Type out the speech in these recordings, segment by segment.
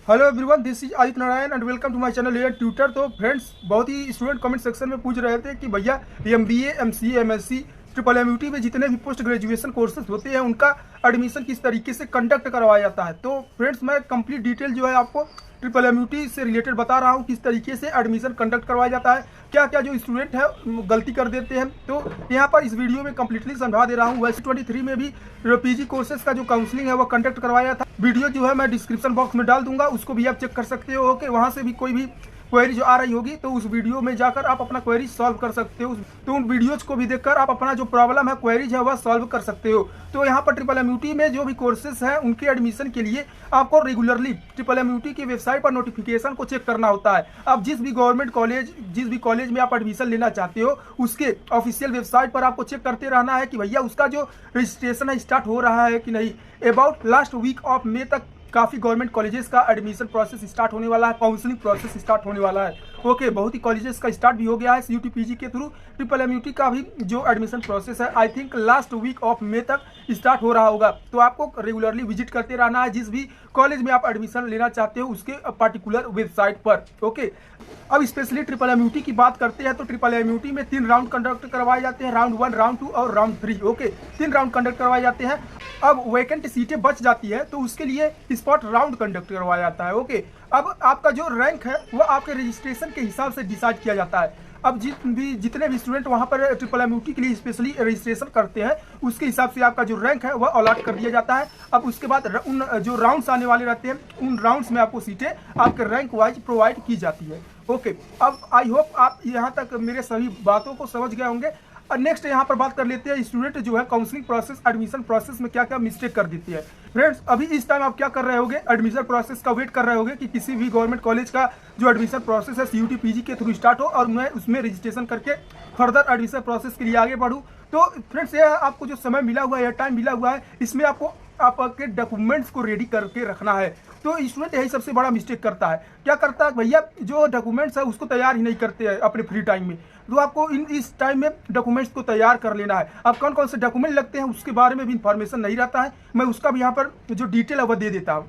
Hello everyone, this is Aditya Narayan and welcome to my channel air tutor. तो friends, बहुत ही student comment section में पूछ रहे थे कि भैया एमबीए, एमसीए, एमएससी, ट्रिपल एमयूटी में जितने भी पोस्ट ग्रेजुएशन कोर्सेज होते हैं उनका एडमिशन किस तरीके से कंडक्ट करवाया जाता है। तो फ्रेंड्स, मैं कंप्लीट डिटेल जो है आपको ट्रिपल एमयूटी से रिलेटेड बता रहा हूँ, किस तरीके से एडमिशन कंडक्ट करवाया जाता है, क्या क्या जो स्टूडेंट है गलती कर देते हैं। तो यहाँ पर इस वीडियो में कंप्लीटली समझा दे रहा हूँ। वैसे 23 में भी पीजी कोर्सेज का जो काउंसलिंग है वो कंडक्ट करवाया था। वीडियो जो है मैं डिस्क्रिप्शन बॉक्स में डाल दूंगा, उसको भी आप चेक कर सकते हो। ओके, वहाँ से भी कोई भी क्वेरी जो आ रही होगी तो उस वीडियो में जाकर आप अपना क्वेरी सॉल्व कर सकते हो। तो उन वीडियोज को भी देखकर आप अपना जो प्रॉब्लम है, क्वेरीज है, वह सॉल्व कर सकते हो। तो यहाँ पर ट्रिपल एमयूटी में जो भी कोर्सेज हैं उनके एडमिशन के लिए आपको रेगुलरली ट्रिपल एमयूटी की वेबसाइट पर नोटिफिकेशन को चेक करना होता है। आप जिस भी गवर्नमेंट कॉलेज, जिस भी कॉलेज में आप एडमिशन लेना चाहते हो, उसके ऑफिशियल वेबसाइट पर आपको चेक करते रहना है कि भैया उसका जो रजिस्ट्रेशन है स्टार्ट हो रहा है कि नहीं। About last week of May तक काफ़ी गवर्नमेंट कॉलेजेस का एडमिशन प्रोसेस स्टार्ट होने वाला है, काउंसलिंग प्रोसेस स्टार्ट होने वाला है। ओके, बहुत ही कॉलेजेस का स्टार्ट भी हो गया है। सीयूटी पीजी के थ्रू ट्रिपल एमयूटी का भी जो एडमिशन प्रोसेस है I think last week of May तक स्टार्ट हो रहा होगा। तो आपको रेगुलरली विजिट करते रहना है जिस भी कॉलेज में आप एडमिशन लेना चाहते हो उसके पर्टिकुलर वेबसाइट पर। ओके, अब स्पेशली ट्रिपल एमयूटी की बात करते हैं तो ट्रिपल एमयूटी में 3 राउंड कंडक्ट करवाए जाते हैं, राउंड 1, राउंड 2 और राउंड 3। ओके, 3 राउंड कंडक्ट करवाए जाते हैं। अब वैकेंट सीटें बच जाती है तो उसके लिए स्पॉट राउंड कंडक्ट करवाया जाता है। ओके, अब आपका जो रैंक है वो आपके रजिस्ट्रेशन के हिसाब से डिसाइड किया जाता है। अब जितने भी स्टूडेंट वहाँ पर ट्रिपल एमयूटी के लिए स्पेशली रजिस्ट्रेशन करते हैं उसके हिसाब से आपका जो रैंक है वह अलॉट कर दिया जाता है। अब उसके बाद उन जो राउंड्स आने वाले रहते हैं उन राउंड्स में आपको सीटें आपके रैंक वाइज प्रोवाइड की जाती है। ओके, अब आई होप आप यहाँ तक मेरे सभी बातों को समझ गए होंगे। नेक्स्ट यहाँ पर बात कर लेते हैं स्टूडेंट जो है काउंसलिंग प्रोसेस, एडमिशन प्रोसेस में क्या क्या मिस्टेक कर देती है। फ्रेंड्स, अभी इस टाइम आप क्या कर रहे होगे, एडमिशन प्रोसेस का वेट कर रहे होगे कि किसी भी गवर्नमेंट कॉलेज का जो एडमिशन प्रोसेस है सीयूटी पीजी के थ्रू स्टार्ट हो और मैं उसमें रजिस्ट्रेशन करके फर्दर एडमिशन प्रोसेस के लिए आगे बढ़ूँ। तो फ्रेंड्स, ये आपको जो समय मिला हुआ है, टाइम मिला हुआ है, इसमें आपको आपके डॉक्यूमेंट्स को रेडी करके रखना है। तो स्टूडेंट यही सबसे बड़ा मिस्टेक करता है। क्या करता है भैया, जो डॉक्यूमेंट्स है उसको तैयार ही नहीं करते हैं अपने फ्री टाइम में। तो आपको इस टाइम में डॉक्यूमेंट्स को तैयार कर लेना है। अब कौन कौन से डॉक्यूमेंट लगते हैं उसके बारे में भी इंफॉर्मेशन नहीं रहता है, मैं उसका भी यहाँ पर जो डिटेल है वह दे देता हूँ।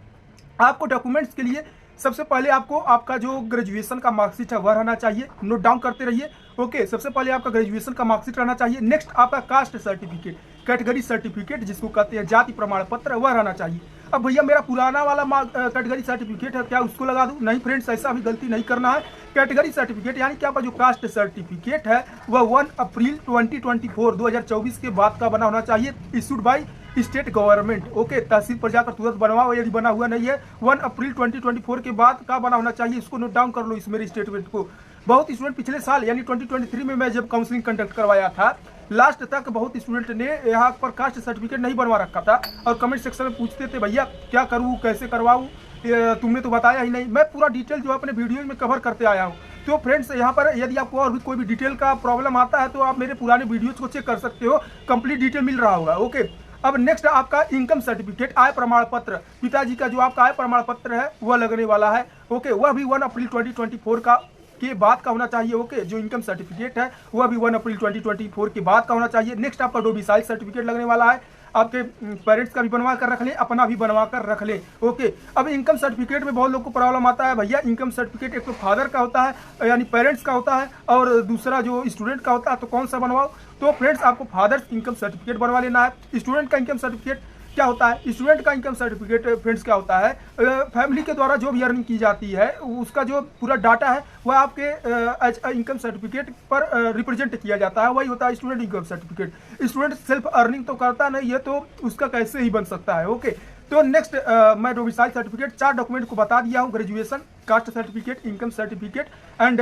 आपको डॉक्यूमेंट्स के लिए सबसे पहले आपको आपका जो ग्रेजुएशन का मार्कशीट है वह रहना चाहिए, नोट डाउन करते रहिए। ओके, सबसे पहले आपका ग्रेजुएशन का मार्कशीट रहना चाहिए। नेक्स्ट आपका कास्ट सर्टिफिकेट, कैटेगरी सर्टिफिकेट जिसको कहते हैं जाति प्रमाण पत्र, वह रहना चाहिए। अब भैया मेरा पुराना वाला कैटेगरी सर्टिफिकेट है, क्या उसको लगा दूं? नहीं फ्रेंड्स, ऐसा भी गलती नहीं करना है। कैटेगरी सर्टिफिकेट यानी कि आपका जो कास्ट सर्टिफिकेट है वह 1 अप्रैल 2024 के बाद का बना होना चाहिए, issued by state government. Okay, tehsil पर जाकर तुरंत बनवाओ, यदि बना हुआ नहीं है 1 अप्रैल 2024 के बाद का बना होना चाहिए। इसको नोट डाउन कर लो इस मेरे स्टेटमेंट को। बहुत स्टूडेंट पिछले साल यानी 2023 में मैं जब काउंसलिंग कंडक्ट करवाया था लास्ट तक बहुत स्टूडेंट ने यहाँ पर कास्ट सर्टिफिकेट नहीं बनवा रखा था और कमेंट सेक्शन में पूछते थे भैया क्या करूँ, कैसे करवाऊँ, तुमने तो बताया ही नहीं। मैं पूरा डिटेल जो अपने वीडियो में कवर करते आया हूँ। तो फ्रेंड्स, यहाँ पर यदि आपको और भी कोई भी डिटेल का प्रॉब्लम आता है तो आप मेरे पुराने वीडियोज को चेक कर सकते हो, कंप्लीट डिटेल मिल रहा होगा। ओके, अब नेक्स्ट आपका इनकम सर्टिफिकेट, आय प्रमाण पत्र, पिताजी का जो आपका आय प्रमाण पत्र है वह लगने वाला है। ओके, वह भी 1 अप्रैल 2024 का के बाद का होना चाहिए। ओके, जो इनकम सर्टिफिकेट है वह भी 1 अप्रैल 2024 के बाद का होना चाहिए। नेक्स्ट आपका डोमिसाइल सर्टिफिकेट लगने वाला है। आपके पेरेंट्स का भी बनवा कर रख लें, अपना भी बनवा कर रख लें। ओके, अब इनकम सर्टिफिकेट में बहुत लोग को प्रॉब्लम आता है भैया, इनकम सर्टिफिकेट एक तो फादर का होता है यानी पेरेंट्स का होता है और दूसरा जो स्टूडेंट का होता है, तो कौन सा बनवाओ? तो फ्रेंड्स, आपको फादर्स इनकम सर्टिफिकेट बनवा लेना है। स्टूडेंट का इनकम सर्टिफिकेट क्या होता है? स्टूडेंट का इनकम सर्टिफिकेट फ्रेंड्स क्या होता है, फैमिली के द्वारा जो भी अर्निंग की जाती है उसका जो पूरा डाटा है वह आपके इनकम सर्टिफिकेट पर रिप्रेजेंट किया जाता है, वही होता है student income certificate. Student self earning तो करता नहीं है तो उसका कैसे ही बन सकता है। ओके, तो नेक्स्ट मैं डोमिसाइल सर्टिफिकेट 4 डॉक्यूमेंट को बता दिया हूँ, graduation, caste certificate, income certificate and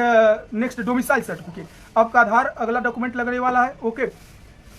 next domicile certificate. आपका आधार अगला डॉक्यूमेंट लगने वाला है। ओके,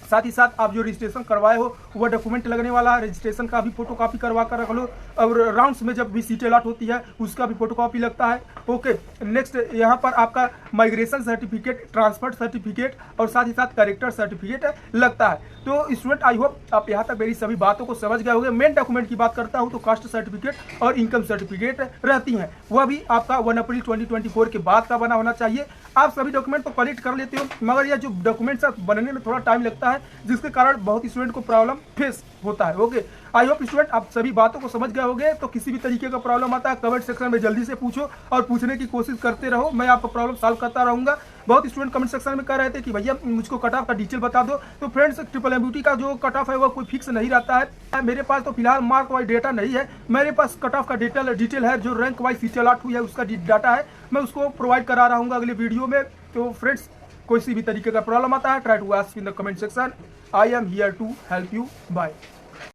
साथ ही साथ आप जो रजिस्ट्रेशन करवाए हो वह डॉक्यूमेंट लगने वाला है। रजिस्ट्रेशन का भी फोटोकॉपी करवा कर रख लो और राउंड्स में जब भी सीटें अलॉट होती है उसका भी फोटोकॉपी लगता है। ओके, नेक्स्ट यहाँ पर आपका माइग्रेशन सर्टिफिकेट, ट्रांसफर सर्टिफिकेट और साथ ही साथ कैरेक्टर सर्टिफिकेट लगता है। तो स्टूडेंट, आई होप आप यहाँ तक मेरी सभी बातों को समझ गए होंगे। मेन डॉक्यूमेंट की बात करता हूँ तो कास्ट सर्टिफिकेट और इनकम सर्टिफिकेट रहती हैं, वह भी आपका 1 अप्रैल 2024 के बाद का बना होना चाहिए। आप सभी डॉक्यूमेंट तो कलेक्ट कर लेते हो मगर यह जो डॉक्यूमेंट्स बनने में थोड़ा टाइम लगता है है, जिसके कारण बहुत ही स्टूडेंट को प्रॉब्लम फेस होता है। ओके, आई होप स्टूडेंट आप सभी बातों को समझ गए होंगे। तो किसी भी तरीके का प्रॉब्लम आता है कमेंट सेक्शन में जल्दी से पूछो और पूछने की कोशिश करते रहो, मैं आपका प्रॉब्लम सॉल्व करता रहूँगा। बहुत स्टूडेंट कमेंट सेक्शन में कह रहे थे कि भैया मुझको कट ऑफ का डिटेल बता दो। तो फ्रेंड्स, ट्रिपल एमयूटी का जो कट ऑफ है वो कोई फिक्स नहीं रहता है। मेरे पास तो फिलहाल मार्क वाइज डेटा नहीं है, मेरे पास कट ऑफ का डिटेल है, जो रैंक वाइज सीटें अलॉट हुई है उसका डाटा है, मैं उसको प्रोवाइड करा रहा हूँ अगले वीडियो में। तो फ्रेंड्स, कोई सी भी तरीके का प्रॉब्लम आता है, try to ask in the comment section. I am here to help you. Bye.